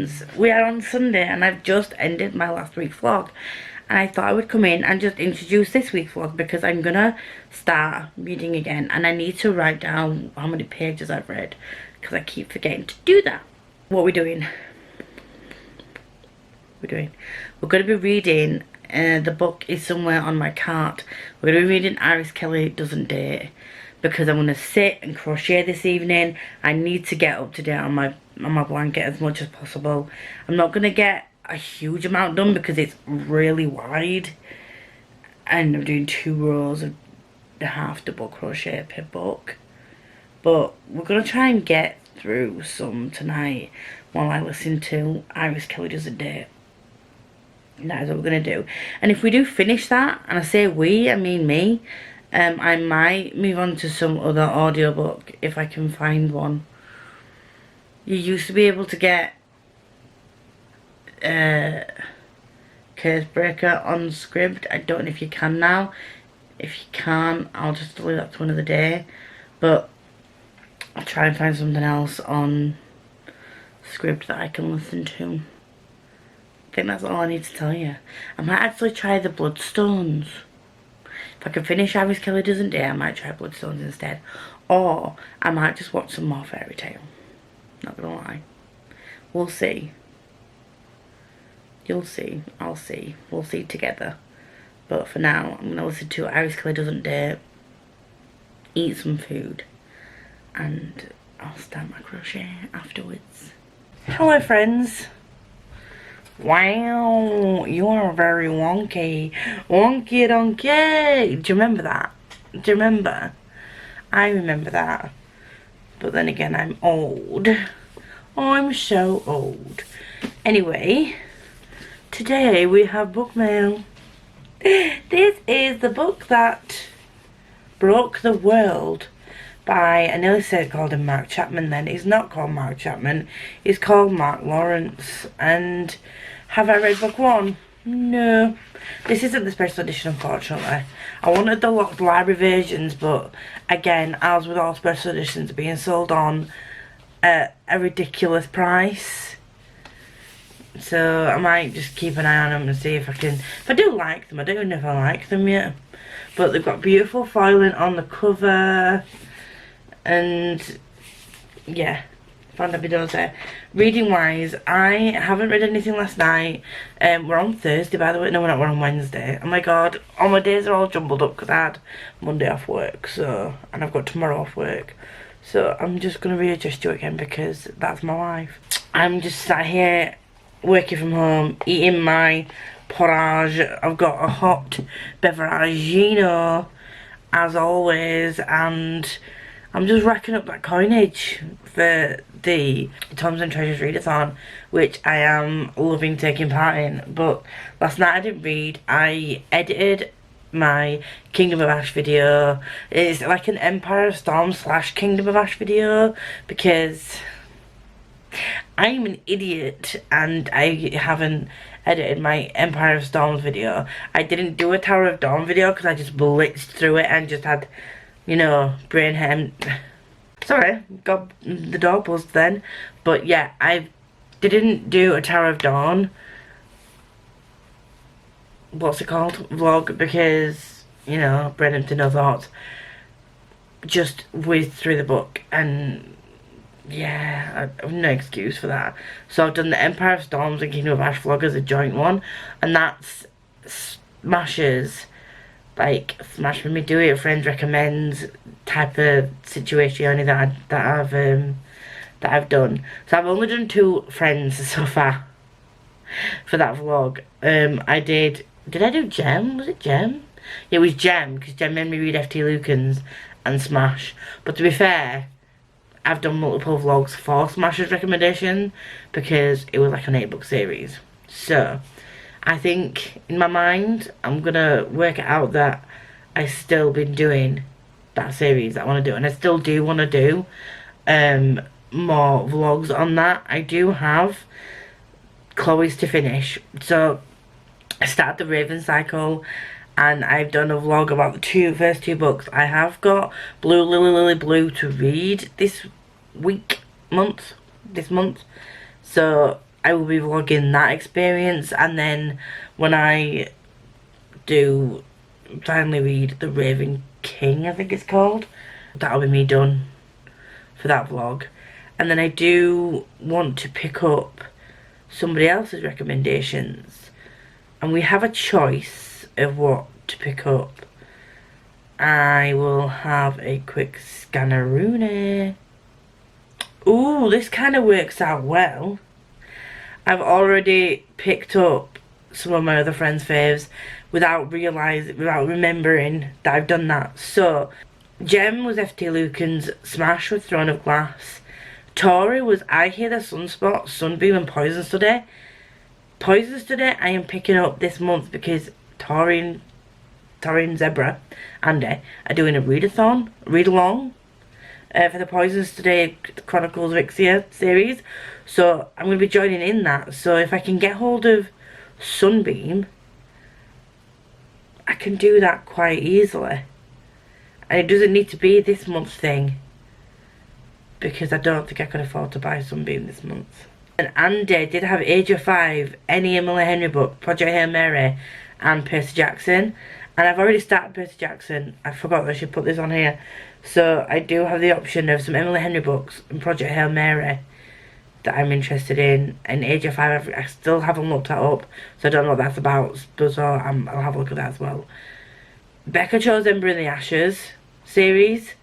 friends, we are on Sunday and I've just ended my last week's vlog, and I thought I would come in and just introduce this week's vlog because I'm gonna start reading again and I need to write down how many pages I've read because I keep forgetting to do that. What are we doing? We're going to be reading, the book is somewhere on my cart. We're going to be reading Iris Kelly Doesn't Date because I'm going to sit and crochet this evening. I need to get up to date on my blanket as much as possible. I'm not going to get a huge amount done because it's really wide and I'm doing 2 rows of the half double crochet per book, but we're going to try and get through some tonight while I listen to Iris Kelly Doesn't Date. That is what we're going to do. And if we do finish that, and I say we, I mean me, I might move on to some other audiobook if I can find one. You used to be able to get Curse Breaker on Scribd. I don't know if you can now. If you can, I'll just leave that to another day. But I'll try and find something else on Scribd that I can listen to. I think that's all I need to tell you. I might actually try the Bloodstones. If I can finish Iris Kelly Doesn't Date, I might try Bloodstones instead. Or I might just watch some more Fairy Tale. Not gonna lie. We'll see. You'll see. I'll see. We'll see together. But for now, I'm gonna listen to Iris Kelly Doesn't Date, eat some food, and I'll start my crochet afterwards. Hello friends. Wow, you are very wonky. Wonky donkey. Do you remember that? Do you remember? I remember that. But then again, I'm old. I'm so old. Anyway, today we have book mail. This is the book that broke the world by, I nearly said called him Mark Chapman then. He's not called Mark Chapman. He's called Mark Lawrence. And have I read book 1? No. This isn't the special edition, unfortunately. I wanted the locked library versions, but again, as with all special editions, being sold on at a ridiculous price. So I might just keep an eye on them and see if I can. If I do like them, I don't know if I like them yet. But they've got beautiful foiling on the cover. And yeah, found a video there. Reading wise, I haven't read anything last night. We're on Thursday, by the way. No, we're not. We're on Wednesday. Oh my god, all my days are all jumbled up because I had Monday off work, so, and I've got tomorrow off work. So I'm just gonna readjust to it again because that's my life. I'm just sat here working from home, eating my porridge. I've got a hot beveragino as always, and I'm just racking up that coinage for the Toms and Treasures readathon, which I am loving taking part in. But last night I didn't read. I edited my Kingdom of Ash video. It's like an Empire of Storm / Kingdom of Ash video because I'm an idiot and I haven't edited my Empire of Storms video. I didn't do a Tower of Dawn video because I just blitzed through it and just had, you know, brain hem. Sorry, got the dog buzzed then. But yeah, I didn't do a Tower of Dawn, what's it called, vlog, because, you know, brain empty, no thoughts. Just whizzed through the book and yeah, I have no excuse for that. So I've done the Empire of Storms and Kingdom of Ash vlog as a joint one, and that's smashes, like smash when me do it, friends recommends type of situation that I've done. So I've only done 2 friends so far for that vlog. I did I do Gem? Was it Gem? Yeah, it was Gem, because Gem made me read F.T. Lukens and Smash. But to be fair, I've done multiple vlogs for Smash's recommendation because it was like an 8-book series. So I think in my mind I'm gonna work it out that I still been doing that series that I want to do, and I still do want to do more vlogs on that. I do have Chloe's to finish, so I started the Raven Cycle and I've done a vlog about the first two books. I have got Blue Lily Blue to read this month. So I will be vlogging that experience, and then when I do finally read The Raven King, I think it's called, that'll be me done for that vlog. And then I do want to pick up somebody else's recommendations, and we have a choice of what to pick up. I will have a quick scanneroonie. Ooh, this kind of works out well. I've already picked up some of my other friends' faves without remembering that I've done that. So, Gem was FT Lucan's Smash with Throne of Glass. Tori was I Hear the Sunspot, Sunbeam and Poison Study. Poison Study I am picking up this month because Tori and Zebra, Andy, are doing a read-along for the Poison Study Chronicles of Ixia series. So I'm going to be joining in that. So if I can get hold of Sunbeam, I can do that quite easily. And it doesn't need to be this month's thing, because I don't think I could afford to buy Sunbeam this month. And Andy did have Age of 5, any Emily Henry book, Project Hail Mary, and Percy Jackson. And I've already started Percy Jackson. I forgot that I should put this on here. So I do have the option of some Emily Henry books and Project Hail Mary that I'm interested in. And Age of 5, I still haven't looked that up, so I don't know what that's about. So I'll have a look at that as well. Becca chose Ember in the Ashes series,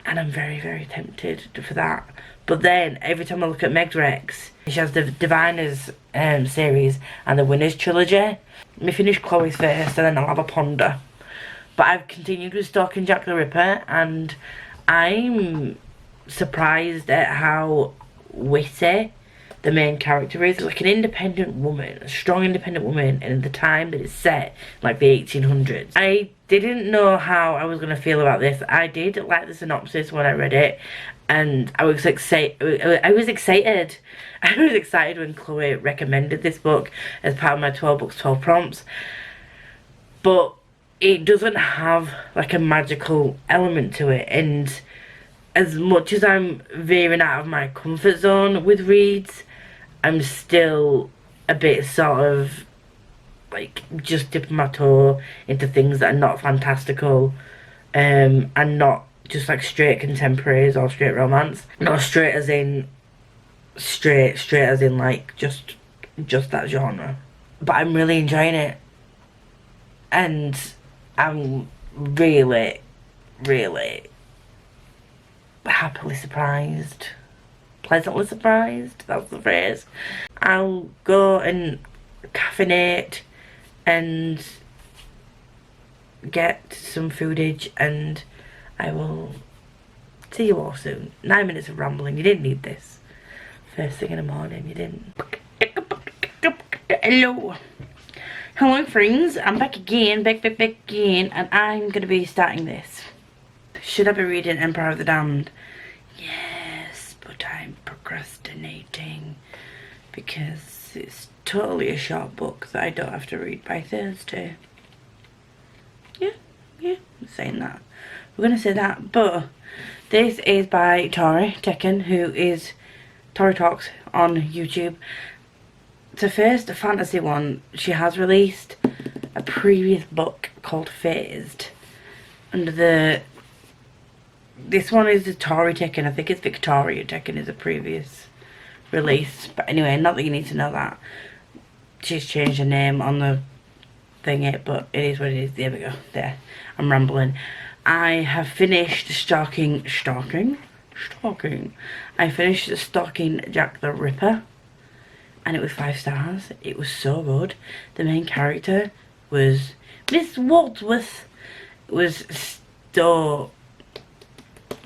and I'm very, very tempted for that. But then, every time I look at Meg's Rex, she has the Diviners series and the Winners trilogy. Let me finish Chloe's first, and then I'll have a ponder. But I've continued with Stalking Jack the Ripper, and I'm surprised at how witty the main character is. Like an independent woman, a strong independent woman, and at the time that it's set, like the 1800s. I didn't know how I was going to feel about this. I did like the synopsis when I read it, and I was excited. I was excited when Chloe recommended this book as part of my 12 books, 12 prompts. But it doesn't have like a magical element to it, and as much as I'm veering out of my comfort zone with reads, I'm still a bit sort of like just dipping my toe into things that are not fantastical, and not just like straight contemporaries or straight romance. Not straight as in straight as in like just that genre. But I'm really enjoying it, and I'm really, really happily surprised. Pleasantly surprised, that's the phrase. I'll go and caffeinate and get some foodage, and I will see you all soon. 9 minutes of rambling, you didn't need this. First thing in the morning, you didn't. Hello friends, I'm back again, back again, and I'm going to be starting this. Should I be reading Empire of the Damned? Yes, but I'm procrastinating because it's totally a short book that I don't have to read by Thursday. Yeah, I'm saying that. We're going to say that, but this is by Tori Tekken, who is Tori Talks on YouTube. It's her first fantasy one. She has released a previous book called Phased under the... This one is the Tori Tekken. I think it's Victoria Tekken is a previous release. But anyway, not that you need to know that. She's changed her name on the thingy, but it is what it is. There we go. There. I'm rambling. I have finished Stalking. I finished Stalking Jack the Ripper, and it was 5 stars. It was so good. The main character was Miss Wadsworth. It was so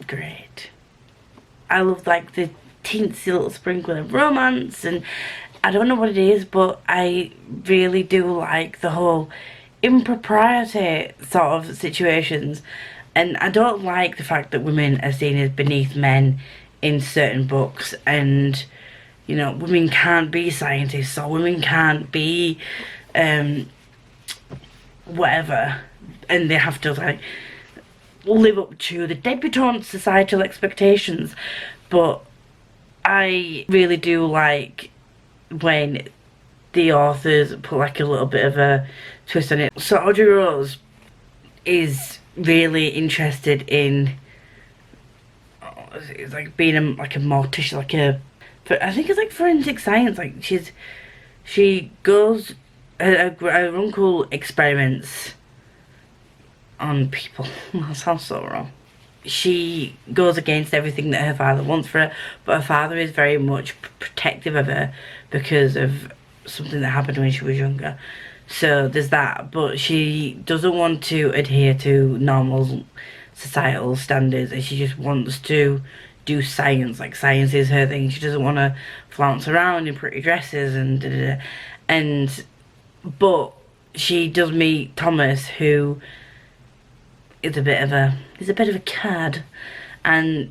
great. I love like the teensy little sprinkling of romance, and I don't know what it is, but I really do like the whole impropriety sort of situations. And I don't like the fact that women are seen as beneath men in certain books, and you know, women can't be scientists, or women can't be whatever, and they have to like live up to the debutante societal expectations. But I really do like when the authors put like a little bit of a twist on it. So Audrey Rose is really interested in, it's like being like a mortician, like I think it's like forensic science. Like she goes her uncle experiments on people. That sounds so wrong. She goes against everything that her father wants for her, but her father is very much protective of her because of something that happened when she was younger. So there's that, but she doesn't want to adhere to normal societal standards, and she just wants to do science. Like, science is her thing. She doesn't want to flounce around in pretty dresses and da-da-da. And but she does meet Thomas, who is a bit of a cad, and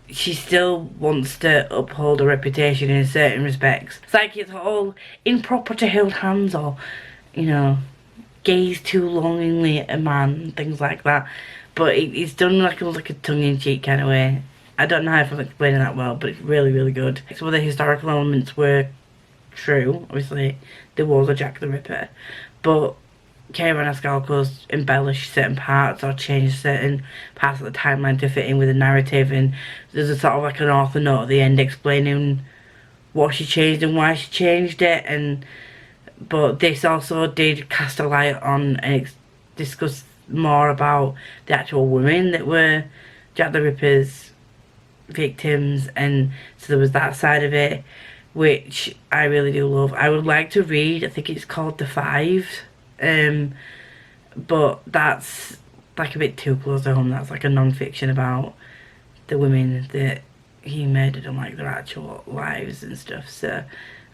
she still wants to uphold her reputation in certain respects. It's like it's all improper to hold hands, or, you know, gaze too longingly at a man, things like that. But it's done like a tongue-in-cheek kind of way. I don't know if I'm explaining that well, but it's really, really good. Some of the historical elements were true. Obviously, there was a Jack the Ripper, but Karen Ascalco's embellished certain parts or changed certain parts of the timeline to fit in with the narrative, and there's a sort of like an author note at the end explaining what she changed and why she changed it. And but this also did cast a light on and discuss more about the actual women that were Jack the Ripper's victims, and so there was that side of it, which I really do love. I would like to read, I think it's called The Five, but that's like a bit too close to home. That's like a non-fiction about the women that he murdered and like their actual lives and stuff, so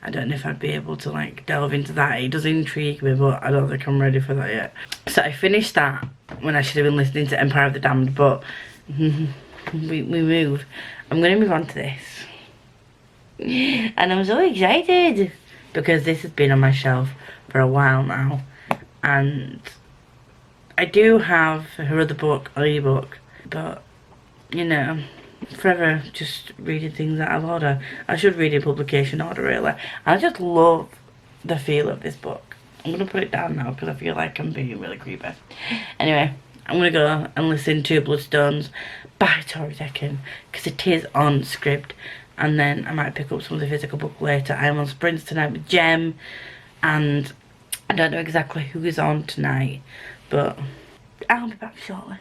I don't know if I'd be able to like delve into that. It does intrigue me, but I don't think I'm ready for that yet. So I finished that when I should have been listening to Empire of the Damned, but we move. I'm going to move on to this. And I'm so excited because this has been on my shelf for a while now. And I do have her other book, audiobook, but, you know, forever just reading things out of order. I should read in publication order, really. I just love the feel of this book. I'm going to put it down now because I feel like I'm being really creepy. Anyway, I'm going to go and listen to Bloodstones by Tori Decken because it is on script, and then I might pick up some of the physical book later. I'm on sprints tonight with Jem, and I don't know exactly who is on tonight, but I'll be back shortly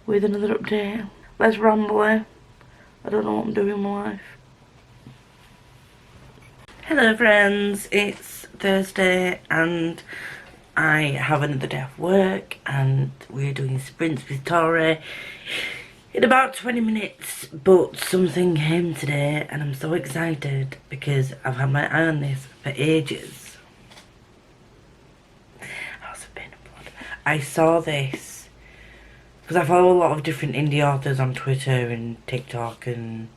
with another update. Let's ramble. I don't know what I'm doing in my life. Hello friends, it's Thursday and I have another day of work and we're doing sprints with Tori in about 20 minutes, but something came today and I'm so excited because I've had my eye on this for ages. How's it been? I saw this because I follow a lot of different indie authors on Twitter and TikTok and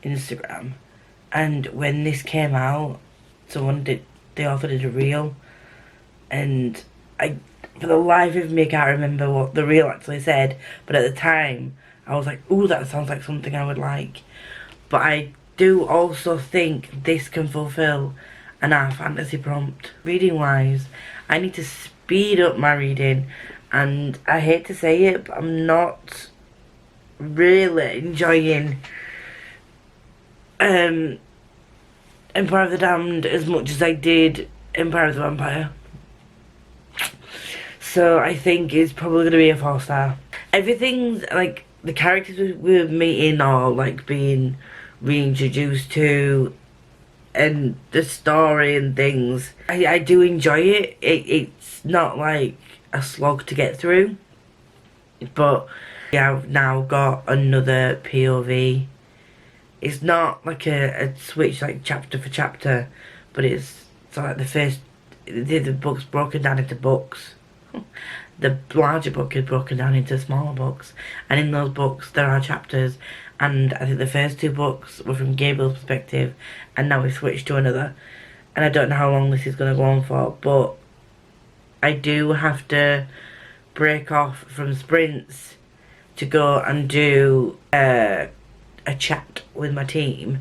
Instagram, and when this came out, the author did a reel, and for the life of me, I can't remember what the reel actually said, but at the time, I was like, ooh, that sounds like something I would like. But I do also think this can fulfill an art fantasy prompt. Reading-wise, I need to speed up my reading, and I hate to say it, but I'm not really enjoying Empire of the Damned as much as I did Empire of the Vampire. So I think it's probably going to be a 4-star. Everything's like, the characters we're meeting are like being reintroduced to, and the story and things, I do enjoy it. It's not like a slog to get through, but yeah, I've now got another POV. It's not like a switch like chapter for chapter, but it's so like the book's broken down into books. The larger book is broken down into smaller books, and in those books there are chapters, and I think the first 2 books were from Gabriel's perspective, and now we've switched to another, and I don't know how long this is going to go on for, but I do have to break off from sprints to go and do a chat with my team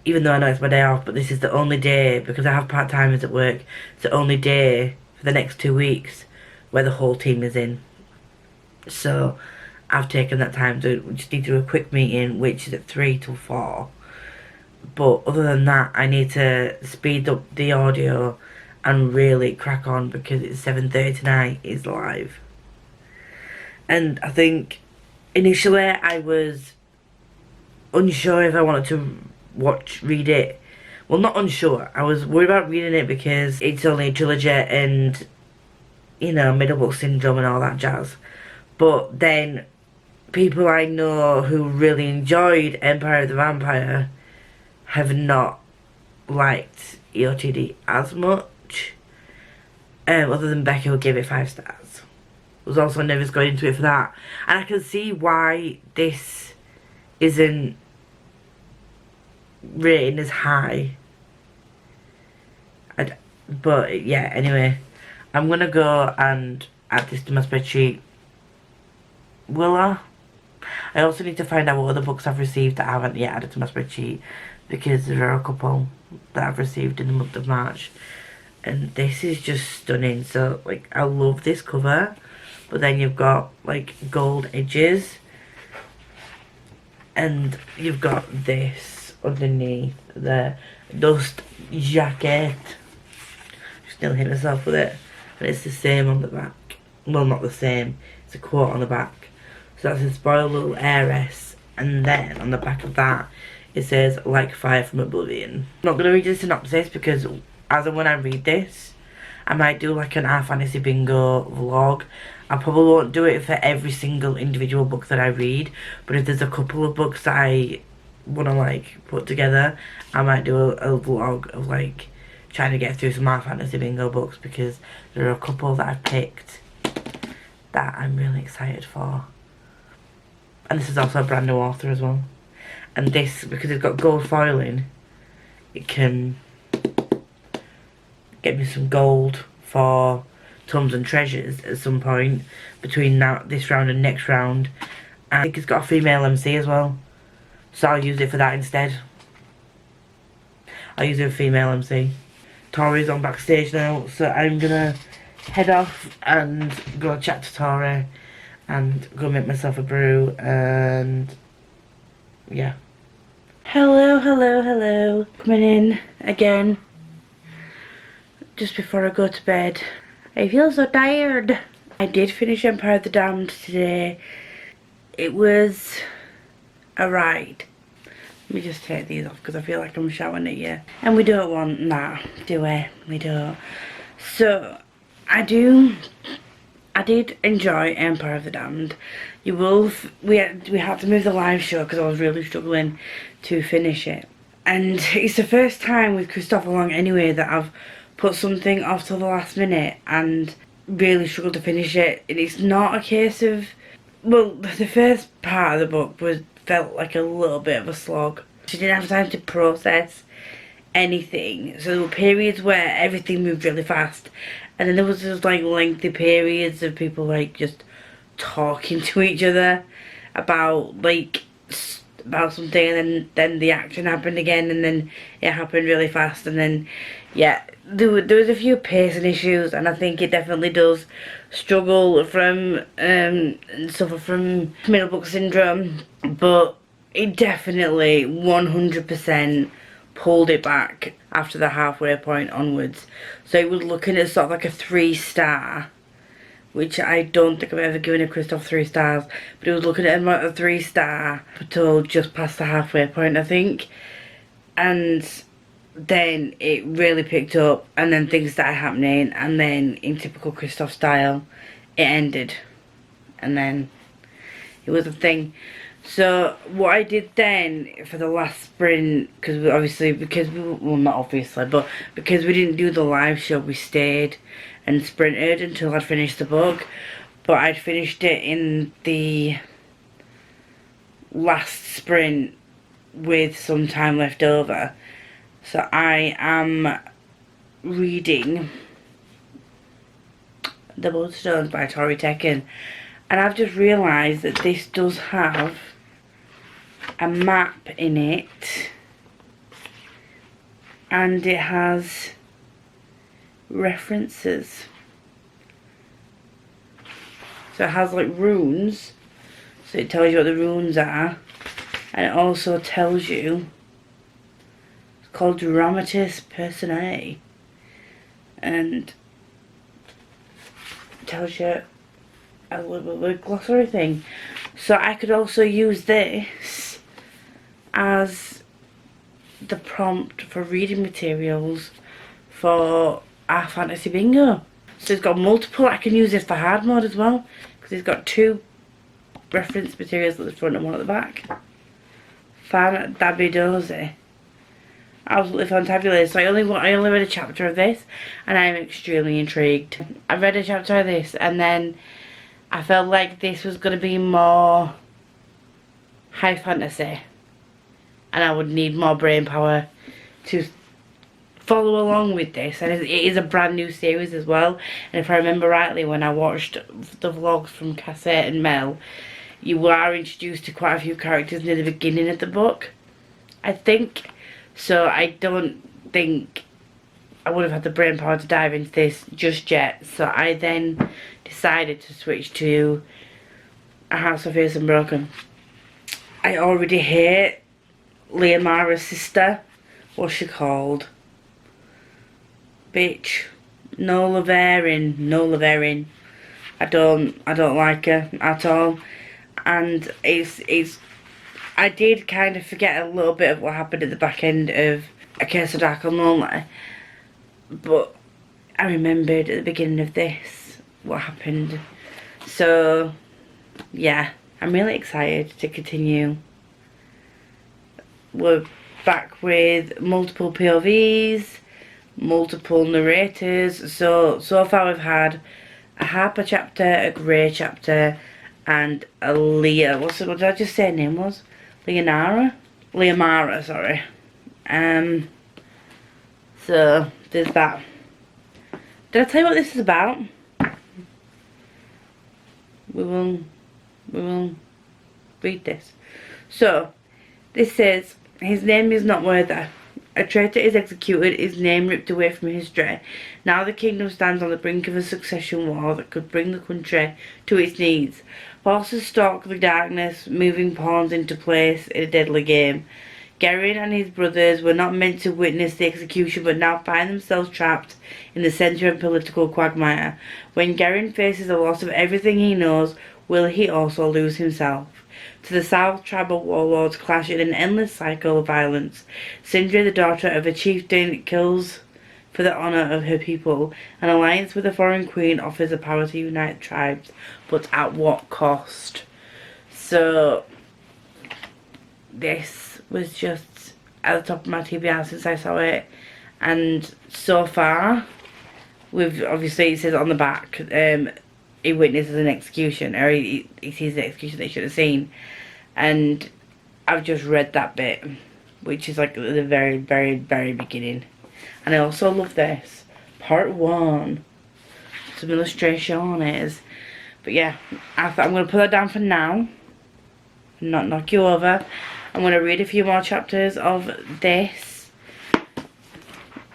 even though I know it's my day off, but this is the only day, because I have part-timers at work, it's the only day for the next 2 weeks where the whole team is in. So I've taken that time to just need to do a quick meeting, which is at 3 till 4. But other than that, I need to speed up the audio and really crack on, because it's 7:30 tonight, it's live. And I think initially I was unsure if I wanted to read it. Well, not unsure, I was worried about reading it because it's only a trilogy and, you know, middle book syndrome and all that jazz. But then people I know who really enjoyed Empire of the Vampire have not liked EOTD as much, other than Becky, who gave it 5 stars. Was also nervous going into it for that, and I can see why this isn't rating as high. But yeah, anyway, I'm gonna go and add this to my spreadsheet. Will I? I also need to find out what other books I've received that I haven't yet added to my spreadsheet, because there are a couple that I've received in the month of March, and this is just stunning. So like, I love this cover, but then you've got like gold edges, and you've got this underneath, the dust jacket. Still hit myself with it, and it's the same on the back. Well, not the same, it's a quote on the back. So that's a spoiled little heiress, and then on the back of that it says, like fire from oblivion. I'm not going to read the synopsis, because as and when I read this, I might do like an Our Fantasy Bingo vlog. I probably won't do it for every single individual book that I read, but if there's a couple of books that I want to like put together, I might do a vlog of like trying to get through some Our Fantasy Bingo books, because there are a couple that I've picked that I'm really excited for. And this is also a brand new author as well. And this, because it's got gold foiling, it can get me some gold for Tums and Treasures at some point between this round and next round. And I think it's got a female MC as well, so I'll use it for that instead. I'll use it for female MC. Tori's on backstage now, so I'm gonna head off and go chat to Tori and go make myself a brew, and yeah. Hello, hello, hello. Coming in again just before I go to bed. I feel so tired. I did finish Empire of the Damned today. It was a ride. Let me just take these off because I feel like I'm shouting at you. And we don't want that, do we? We don't. So, I did enjoy Empire of the Damned. We had to move the live show because I was really struggling to finish it. And it's the first time with Christopher Long anyway that I've put something off till the last minute and really struggled to finish it. And it's not a case of, well, the first part of the book felt like a little bit of a slog. She didn't have time to process anything, so there were periods where everything moved really fast, and then there was just like lengthy periods of people like just talking to each other about something, and then the action happened again, and then it happened really fast, and then yeah, there was a few pacing issues, and I think it definitely does struggle from suffer from middle book syndrome, but it definitely 100% pulled it back after the halfway point onwards. So it was looking at sort of like a 3-star, which I don't think I've ever given a Christoph 3 stars, but it was looking at a 3-star until just past the halfway point, I think. And then it really picked up, and then things started happening, and then in typical Christoph style, it ended, and then it was a thing. So what I did then for the last sprint, because we didn't do the live show, we stayed and sprinted until I'd finished the book, but I'd finished it in the last sprint with some time left over. So I am reading The Bookstores by Tori Tekken, and I've just realised that this does have a map in it and it has references. So it has like runes, so it tells you what the runes are, and it also tells you, it's called Dramatis Personae, and it tells you a little bit of a glossary thing. So I could also use this as the prompt for reading materials for our fantasy bingo. So it's got multiple. I can use this for hard mode as well, because it's got 2 reference materials at the front and 1 at the back. Fan-dabby-dozy. Absolutely fantabulous. So I only read a chapter of this, and I'm extremely intrigued. I read a chapter of this, and then I felt like this was going to be more high fantasy, and I would need more brain power to follow along with this. And it is a brand new series as well, and if I remember rightly, when I watched the vlogs from Cassette and Mel, you are introduced to quite a few characters near the beginning of the book, I think. So I don't think I would have had the brain power to dive into this just yet. So I then decided to switch to A House of Fierce and Broken. I already hate Leomara's sister. What's she called? Bitch. No Lavering. No Lavering. I don't like her at all. And I did kind of forget a little bit of what happened at the back end of A Curse of Dark and Lonely, but I remembered at the beginning of this what happened. So yeah, I'm really excited to continue. We're back with multiple POVs, multiple narrators. So far we've had a Harper chapter, a Grey chapter, and a Leah. What did I just say her name was? Leomara, sorry. So there's that. Did I tell you what this is about? We will read this. So this says, his name is not Werther. A traitor is executed, his name ripped away from history. Now the kingdom stands on the brink of a succession war that could bring the country to its knees. Forces stalk the darkness, moving pawns into place in a deadly game. Garin and his brothers were not meant to witness the execution, but now find themselves trapped in the centre of political quagmire. When Garin faces the loss of everything he knows, will he also lose himself? To the south, tribal warlords clash in an endless cycle of violence. Sindri, the daughter of a chieftain, kills for the honour of her people. An alliance with a foreign queen offers the power to unite tribes, but at what cost? So this was just at the top of my TBR since I saw it, and so far, with obviously it says on the back, he witnesses an execution, or he sees the execution that he should have seen, and I've just read that bit, which is like at the very, very, very beginning. And I also love this. Part 1. Some illustrations. But yeah, I'm going to put that down for now. Not knock you over. I'm going to read a few more chapters of this.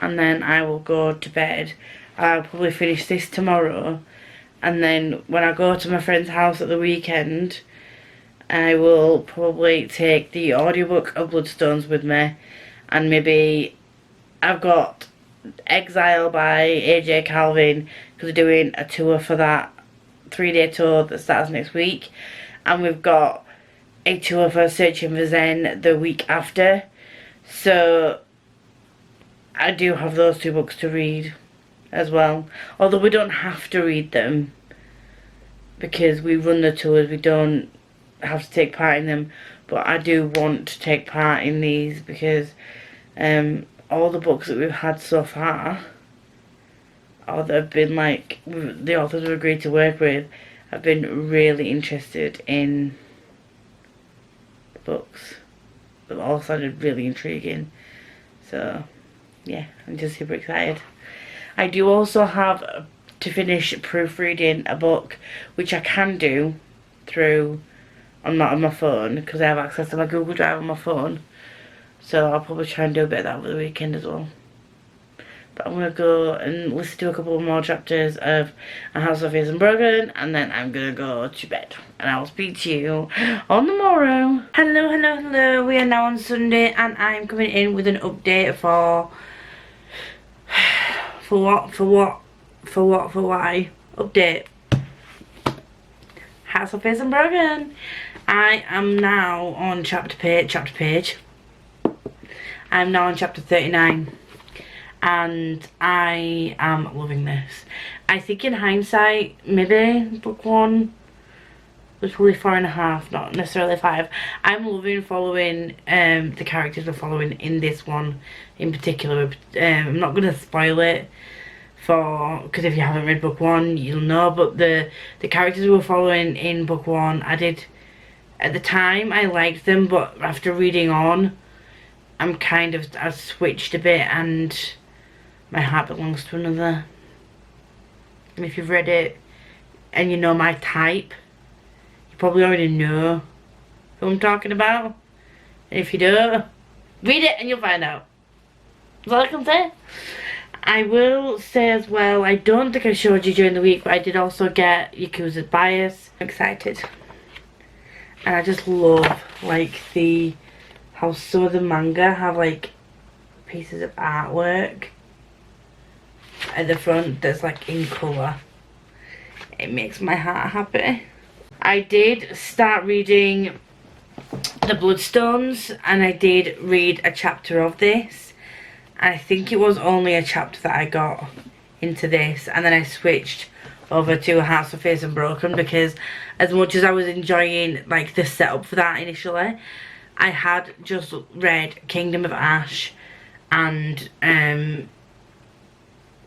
And then I will go to bed. I'll probably finish this tomorrow. And then when I go to my friend's house at the weekend, I will probably take the audiobook of Bloodstones with me. And maybe I've got Exile by AJ Calvin, because we're doing a tour for that 3-day tour that starts next week, and we've got a tour for Searching for Zen the week after. So I do have those 2 books to read as well, although we don't have to read them because we run the tours, we don't have to take part in them, but I do want to take part in these because all the books that we've had so far, or that have been like the authors have agreed to work with, I've been really interested in the books. They've all sounded really intriguing. So yeah, I'm just super excited. I do also have to finish proofreading a book, which I can do through on my phone, because I have access to my Google Drive on my phone. So I'll probably try and do a bit of that over the weekend as well. But I'm going to go and listen to a couple more chapters of A House of Fears and Broken, and then I'm going to go to bed. And I'll speak to you on the morrow. Hello, hello, hello. We are now on Sunday, and I'm coming in with an update for why? Update. House of Fears and Broken. I am now on chapter page. I'm now on chapter 39. And I am loving this. I think in hindsight, maybe book 1 was probably 4.5, not necessarily 5. I'm loving following the characters we're following in this one in particular. I'm not going to spoil it because if you haven't read book 1 you'll know, but the characters we were following in book 1, I did at the time I liked them, but after reading on I've switched a bit, and my heart belongs to another. And if you've read it and you know my type, you probably already know who I'm talking about. And if you don't, read it and you'll find out. That's all I can say. I will say as well, I don't think I showed you during the week, but I did also get Yakuza's Bias. I'm excited. And I just love like how some of the manga have like pieces of artwork at the front that's like in colour. It makes my heart happy. I did start reading the Bloodstones, and I did read a chapter of this. I think it was only a chapter that I got into this, and then I switched over to House of Fears and Broken, because as much as I was enjoying like the setup for that initially, I had just read Kingdom of Ash and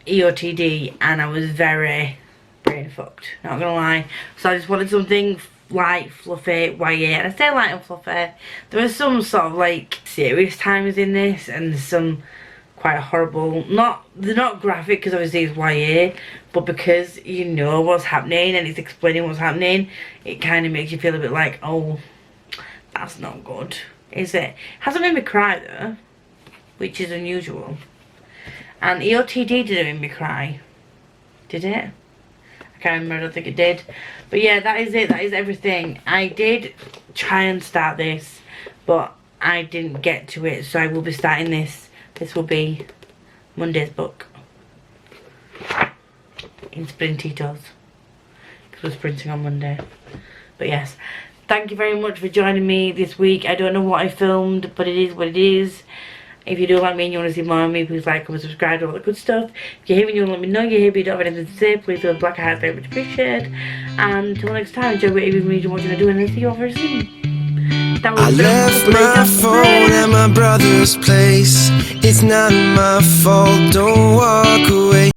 EOTD, and I was very brain fucked, not gonna lie. So I just wanted something light, fluffy, YA, and I say light and fluffy. There was some sort of like serious times in this, and some quite horrible, they're not graphic because obviously it's YA, but because you know what's happening and it's explaining what's happening, it kind of makes you feel a bit like, oh, that's not good, is it? Hasn't made me cry though, which is unusual. And EOTD didn't make me cry. Did it? I can't remember, I don't think it did. But yeah, that is it. That is everything. I did try and start this, but I didn't get to it. So I will be starting this. This will be Monday's book. In Sprintitos. Because we're sprinting on Monday. But yes, thank you very much for joining me this week. I don't know what I filmed, but it is what it is. If you do like me and you want to see more of me, please like, comment, subscribe, all that good stuff. If you're here and you want to let me know you're here but you don't have anything to say, please leave a black heart, very much appreciated. And until next time, enjoy whatever you want to do, and I'll see you all very soon. I left my phone at my brother's place. It's not my fault, don't walk away.